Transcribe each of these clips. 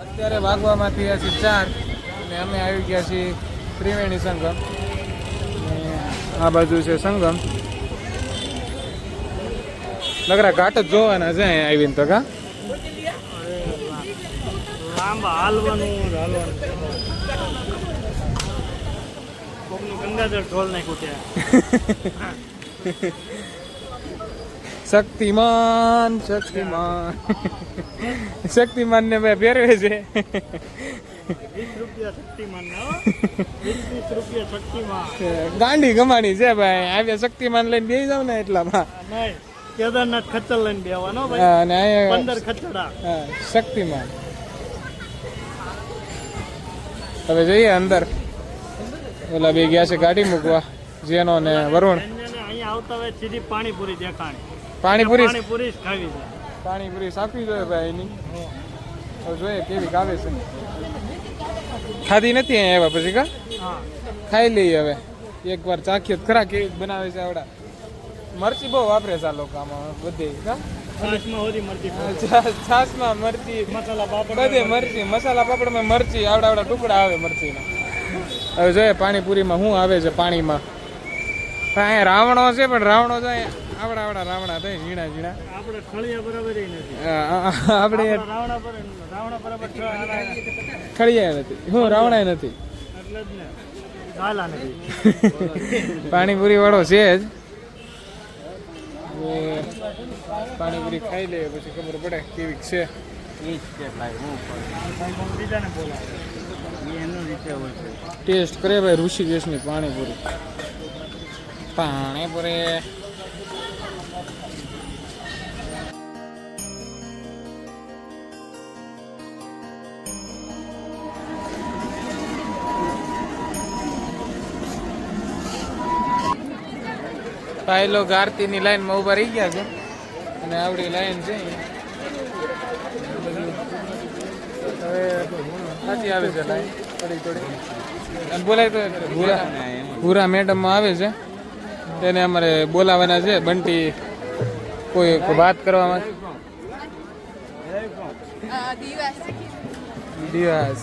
અત્યારે વાગવામાં થયા છે 4 અને અમે આવી ગયા છીએ ત્રિવેણી સંગમ. અને આ બાજુ છે સંગમ. લગરા ઘાટ જ જોવાના છે અહીંયા આવીને તો. કા લાંબા હાલવાનું ગંગાધર ઢોલ નાખ્યું ત્યાં. શક્તિમાન શક્તિમાન શક્તિમાન ને મેં પહેરવે છે. 20 રૂપિયા શક્તિમાન ના 20 રૂપિયા શક્તિમાન. ગાંડી ગમાણી છે ભાઈ. આવ્યા શક્તિમાન લઈને બેસી જાવ ને એટલામાં. નહીં, કેદારનાથ ખચ્ચર લઈને બેવાનો હા, ભાઈ. અને અહીંયા 15 ખચ્ચડા. હા, શક્તિમાન. હવે જઈએ અંદર. ઓલા બે ગયા છે ગાડી મૂકવા, જેનો ને વરુણ. અહીંયા આવતા હોય સીધી પાણીપુરી દેખાણી. પાણીપુરી પાણીપુરી જ ખાવી છે. પાણીપુરી સાપી જોઈએ ભાઈ એની. હવે જોઈએ કેવી કાવે છે. ખાધી નથી અહીંયા આવ્યા પછી. કા હા, ખાઈ લઈએ હવે. એકવાર ચાખીએ તો ખરા કેવી બનાવે છે આવડા. મરચી બહુ વાપરે છે આ લોકો આમાં બધે. કા છાશમાં હોરી મરચી. છાશમાં મરચી, મસાલા પાપડ બધે મરચી, મસાલા પાપડમાં મરચી, આવડા આવડા ટુકડા આવે મરચીના. હવે જોઈએ પાણીપુરીમાં શું આવે છે પાણીમાં. અહીંયા રાવણો છે પણ રાવણો તો આવડા આવડા રાવણા થાય ઝીણા ઝીણા. આપણે ખળિયા બરાબર નથી. આપણે રાવણા બરાબર ખળિયા નથી. હું રાવણા નથી એટલે જ ને ગાલા નથી. પાણીપુરી વાળો છે જ. પાણીપુરી ખાઈ લઈએ પછી ખબર પડે કેવી છે. બીજાને બોલાવે એનું રીતે હોય છે. ટેસ્ટ કરે ભાઈ ઋષિકેશની પાણીપુરી. પાણીપુરી ભાઈ લોકો આરતીની લાઈનમાં ઊભા રહી ગયા છે અને આવડી લાઈન છે. હવે સાચી આવે છે લાઈન થોડી થોડી. અને બોલાય તો ભૂરા મેડમ આવે છે તેને અમારે બોલાવાના છે. બંટી કોઈ વાત કરવામાં. દિવસ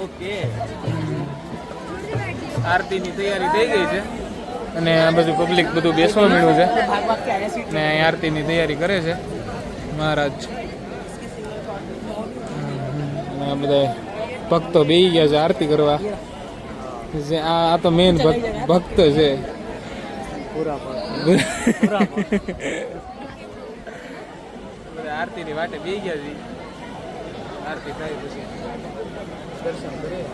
ઓકે. આરતીની તૈયારી થઈ ગઈ છે અને આ બધું પબ્લિક બધું બેસવા મળ્યું છે ને અહીં આરતીની તૈયારી કરે છે મહારાજ. અને આ બધા ભક્તો બેસી ગયા છે આરતી કરવા. આ તો મેન ભક્ત છે. આરતીની વાટે બેસી ગયા છે. આરતી થાય પછી દર્શન કરીએ.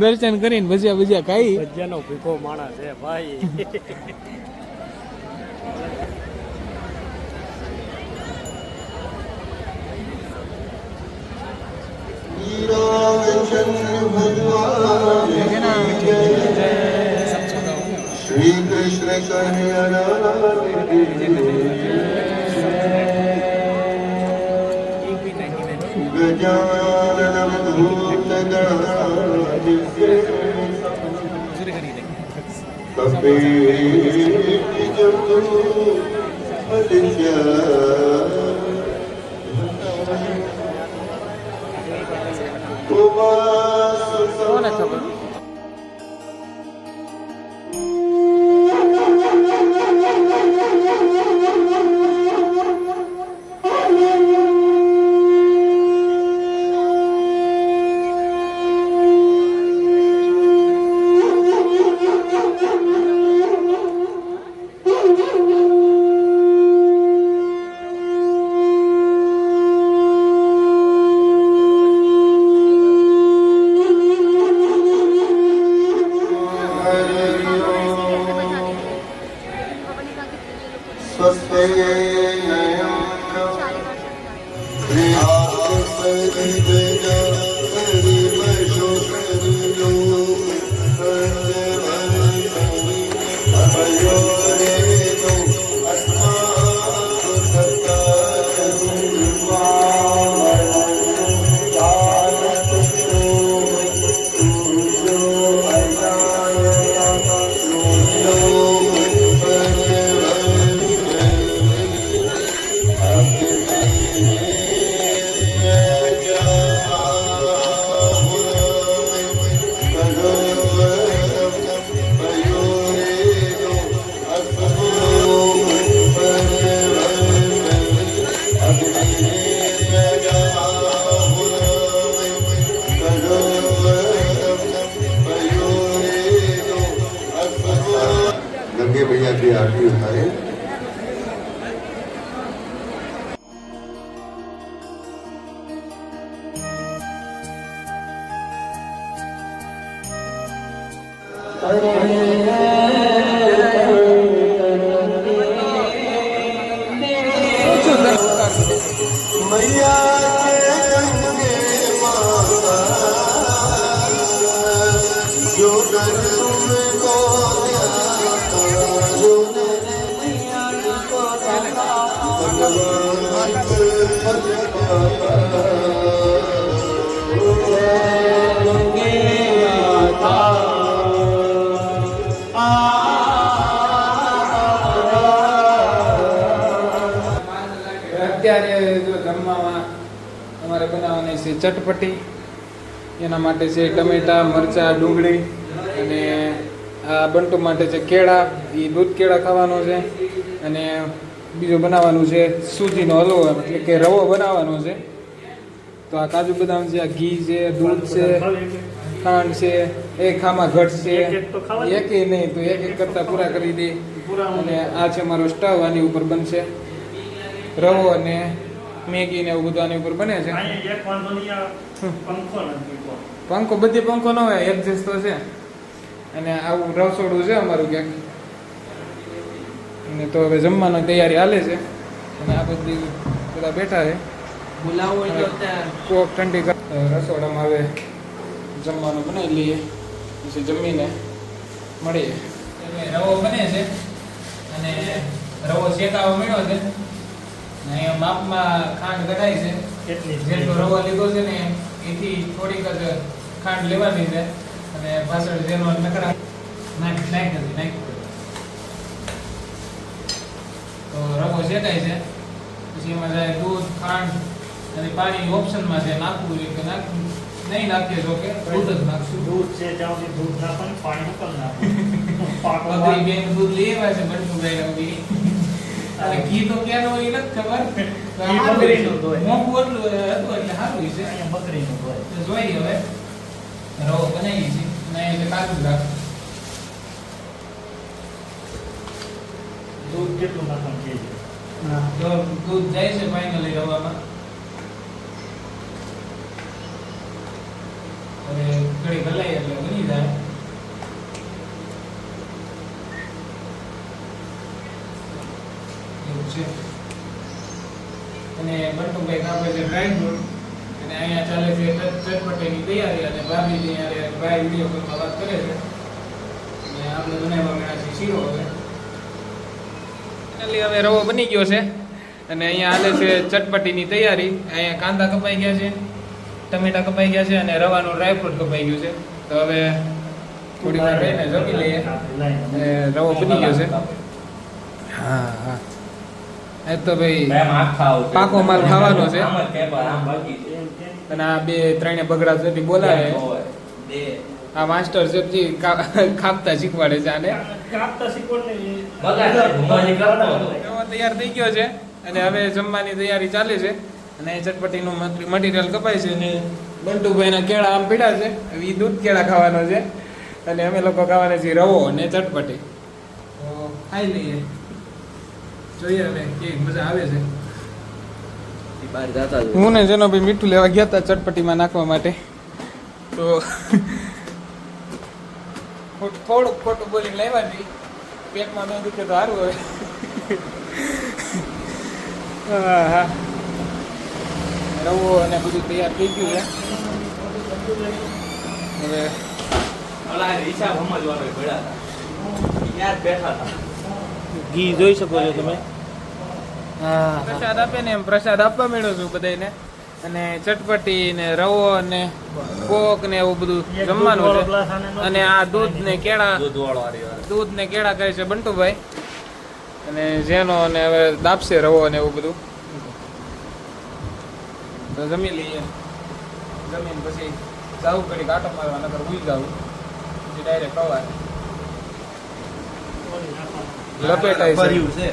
દર્શન કરીને ભજીયા ભજીયા ખાઈ. ભજીયાનો ભીખો માણસ છે ભાઈ. શ્રી કૃષ્ણ ગજાનન કોને ખબર. જે આરતી થાય मैया के गंगे माता जो दर तुमको जो भगवान અત્યારે જો જમવામાં અમારે બનાવવાની છે ચટપટી. એના માટે છે ટમેટા, મરચાં, ડુંગળી અને આ બંટુ માટે છે કેળા. એ દૂધ કેળા ખાવાનો છે. અને બીજું બનાવવાનું છે સૂજીનો હલવો એટલે કે રવો બનાવવાનો છે. તો આ કાજુ બદામ છે, આ ઘી છે, દૂધ છે, ખાંડ છે, એક આમાં ઘટ છે, એકે નહીં તો એક એક કરતા પૂરા કરી દે. અને આ છે મારો સ્ટવ, આની ઉપર બનશે રવો અને મેગી ને એવું બધું આની ઉપર બને છે. પંખો બધી પંખો ન હોય, એડજસ્ટ તો છે. અને આવું રસોડું છે અમારું ક્યાંક. અને તો હવે જમવાની તૈયારી હાલે છે. અને આ બધી બધા બેઠા છે. કોક ઠંડી રસોડામાં હવે જમવાનું બનાવી લઈએ, પછી જમીને મળીએ. એટલે રવો બને છે અને રવો શેકાવા મળ્યો છે. અહીંયા માપમાં ખાંડ કઢાઈ છે. જેટલો રવો લીધો છે ને એથી થોડીક જ ખાંડ લેવાની છે. અને પાછળ જેનો નકરા નાખી તો રવો શેકાય છે. પછી એમાં જાય દૂધ, ખાંડ અને પાણી ઓપ્શનમાં છે. નાખવું જોઈએ કે નહીં નાખીએ જો કે દૂધ જ નાખશું. દૂધ છે ત્યાં સુધી દૂધ નાખવાનું, પાણી ઉપર નાખવાનું. બકરી બેન દૂધ લઈ આવ્યા છે બંટુભાઈ. અને ઘી તો ક્યાંનો એ નથી ખબર. બકરીનું હોય. મોંઘું એટલું હતું એટલે સારું છે. અહીંયા બકરીનું હોય. તો જોઈએ હવે રવો બનાવીએ છીએ. અને એટલે કાજુ રાખ. દૂધ કેટલું નાખવાનું છે? તો દૂધ જાય છે ફાઇનલી રવામાં. હવે ઘડી ભલાઈ એટલે બની જાય. એવું છે. અને બંટુભાઈ કાપે છે ડ્રાયફ્રૂટ. અને અહીંયા ચાલે છે ચટપટીની તૈયારી. અને ભાભી ત્યાં ભાઈ વિડીયો કોલમાં વાત કરે છે. અને આપણે બનાવવા મળ્યા છે શીરો. હવે રવો બની ગયો છે. અને અહીંયા હાલે છે ચટપટીની તૈયારી. અહીંયા કાંદા કપાઈ ગયા છે, ટમેટા કપાઈ ગયા છે અને રવાનું ડ્રાયફ્રૂટ કપાઈ ગયું છે. તો હવે થોડી વાર રહીને જમી લઈએ. રવો બની ગયો છે. હા હા, એ તો ભાઈ પાકો માલ ખાવાનો છે. અને આ બે ત્રણે બગડા છે બોલાવે. આ માસ્ટર શેફજી કાપતા શીખવાડે છે આને. તૈયાર થઈ ગયો છે. અને હવે જમવાની તૈયારી ચાલે છે. અને ચટપટીનું મટીરિયલ કપાય છે. અને બંટુભાઈના કેળા આમ પીડા છે. હવે એ દૂધ કેળા ખાવાનો છે. અને અમે લોકો ખાવાના છીએ રવો અને ચટપટી. તો ખાઈ લઈએ, જોઈએ હવે કેવી મજા આવે છે. હું ને જેનો ભાઈ મીઠું લેવા ગયા હતા ચટપટીમાં નાખવા માટે. તો થોડુંક ખોટું બોલીને લાવ્યા હતી. પેટમાં ન દુખે તો સારું હવે. હા હા, રવો અને બધું તૈયાર થઈ ગયું છે. હવે ઘી જોઈ શકો છો તમે. હા, પ્રસાદ આપે ને એમ પ્રસાદ આપવા માંડ્યો છું બધાને. અને ચટપટી ને રવો અને કોક ને એવું બધું જમવાનું છે. અને આ દૂધ ને કેળા કહે છે બંટુભાઈ. અને જેનો ને હવે દાપશે રવો ને એવું બધું. તો જમી લઈએ. જમીન પછી જાવું ઘડી કાંટો મારવા, નકર ઉઈ જાવું પછી ડાયરેક્ટ ખવાય. લપેટાય છે.